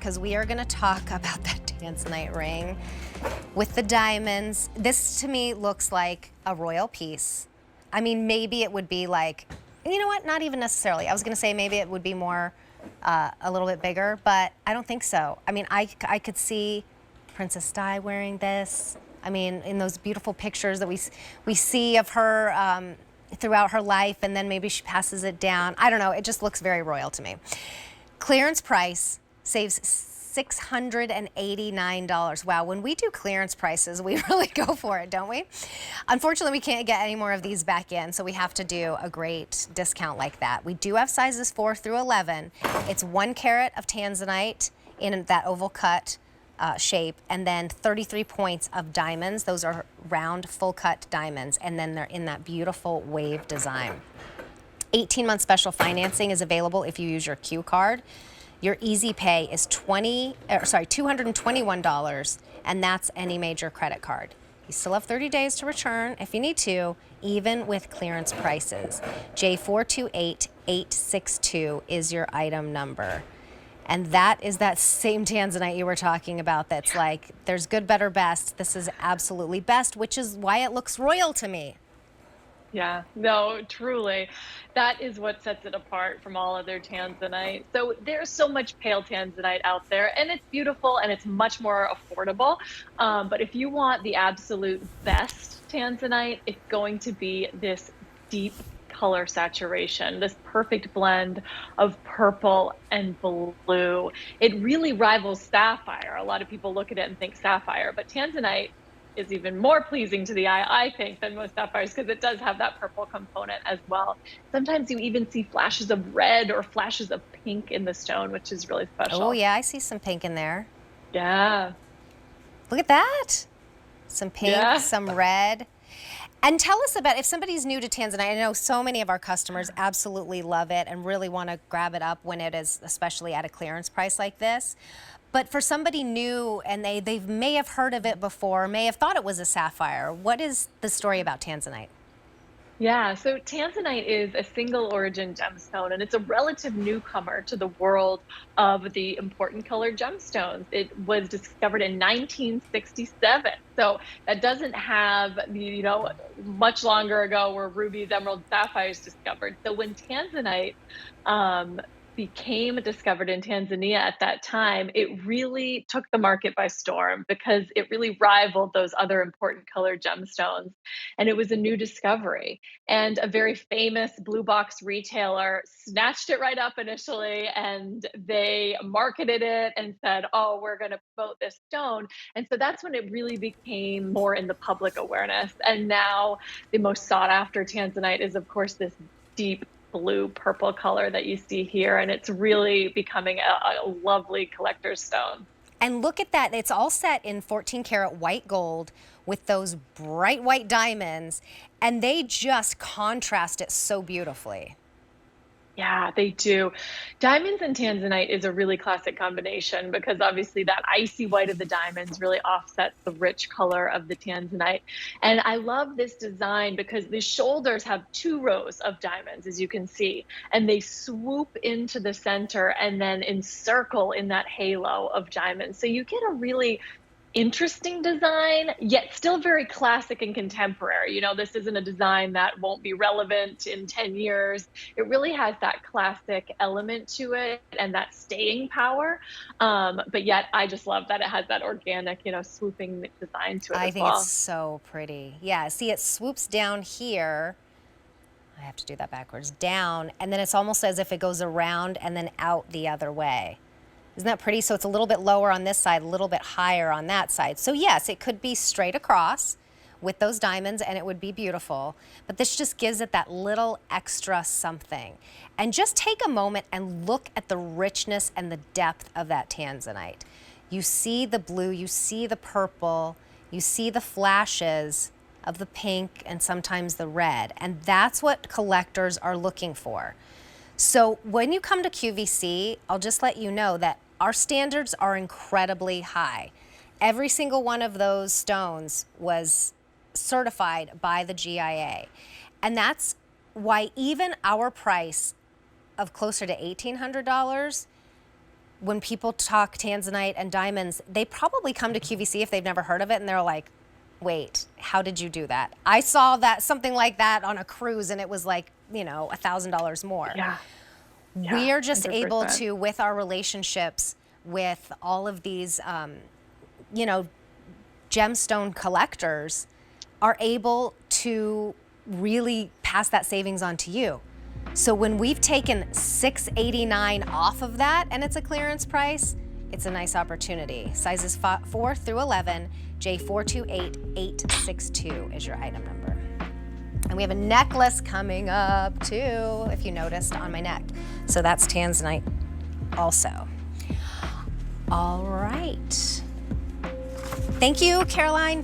because we are going to talk about that Tanzanite ring with the diamonds. This to me looks like a royal piece. I mean, maybe it would be like, you know what, not even necessarily. I was going to say maybe it would be more, a little bit bigger, but I don't think so. I mean, I could see Princess Di wearing this. I mean, in those beautiful pictures that we see of her throughout her life, and then maybe she passes it down. I don't know, it just looks very royal to me. Clearance price saves $689. Wow, when we do clearance prices, we really go for it, don't we? Unfortunately, we can't get any more of these back in, so we have to do a great discount like that. We do have sizes 4 through 11. It's 1 carat of Tanzanite in that oval cut shape, and then 33 points of diamonds. Those are round, full cut diamonds, and then they're in that beautiful wave design. 18-month special financing is available if you use your Q card. Your easy pay is $221, and that's any major credit card. You still have 30 days to return if you need to, even with clearance prices. J428862 is your item number. And that is that same Tanzanite you were talking about that's like, there's good, better, best. This is absolutely best, which is why it looks royal to me. Yeah, no, truly. That is what sets it apart from all other Tanzanite. So there's so much pale Tanzanite out there, and it's beautiful and it's much more affordable. But if you want the absolute best Tanzanite, it's going to be this deep color saturation, this perfect blend of purple and blue. It really rivals sapphire. A lot of people look at it and think sapphire, but Tanzanite is even more pleasing to the eye, I think, than most sapphires, because it does have that purple component as well. Sometimes you even see flashes of red or flashes of pink in the stone, which is really special. Oh yeah, I see some pink in there. Yeah. Look at that. Some pink, Yeah. some red. And tell us about, if somebody's new to Tanzanite, I know so many of our customers absolutely love it and really want to grab it up when it is, especially at a clearance price like this. But for somebody new and they may have heard of it before, may have thought it was a sapphire, what is the story about Tanzanite? Yeah, so Tanzanite is a single origin gemstone, and it's a relative newcomer to the world of the important colored gemstones. It was discovered in 1967. So that doesn't have, much longer ago were rubies, emeralds, sapphires discovered. So when Tanzanite became discovered in Tanzania at that time, it really took the market by storm because it really rivaled those other important colored gemstones. And it was a new discovery. And a very famous blue box retailer snatched it right up initially, and they marketed it and said, oh, we're going to promote this stone. And so that's when it really became more in the public awareness. And now the most sought after Tanzanite is, of course, this deep blue purple color that you see here, and it's really becoming a lovely collector's stone. And look at that, it's all set in 14 karat white gold with those bright white diamonds, and they just contrast it so beautifully. Yeah, they do. Diamonds and Tanzanite is a really classic combination because obviously that icy white of the diamonds really offsets the rich color of the Tanzanite. And I love this design because the shoulders have 2 rows of diamonds, as you can see, and they swoop into the center and then encircle in that halo of diamonds. So you get a really interesting design, yet still very classic and contemporary. This isn't a design that won't be relevant in 10 years. It really has that classic element to it and that staying power. But yet I just love that it has that organic, swooping design to it I as think well. it's so pretty. Yeah, see, it swoops down here. I have to do that backwards. Down, and then it's almost as if it goes around and then out the other way. Isn't that pretty? So it's a little bit lower on this side, a little bit higher on that side. So yes, it could be straight across with those diamonds and it would be beautiful. But this just gives it that little extra something. And just take a moment and look at the richness and the depth of that Tanzanite. You see the blue, you see the purple, you see the flashes of the pink and sometimes the red. And that's what collectors are looking for. So when you come to QVC, I'll just let you know that our standards are incredibly high. Every single one of those stones was certified by the GIA. And that's why even our price of closer to $1,800 when people talk Tanzanite and diamonds, they probably come to QVC if they've never heard of it, and they're like, wait, how did you do that? I saw that something like that on a cruise, and it was like, $1,000 more. Yeah. We are just able 100%. to, with our relationships with all of these, gemstone collectors, are able to really pass that savings on to you. So when we've taken $689 off of that and it's a clearance price, it's a nice opportunity. Sizes 4 through 11, J428862 is your item number. And we have a necklace coming up too, if you noticed on my neck. So that's Tanzanite also. All right. Thank you, Caroline.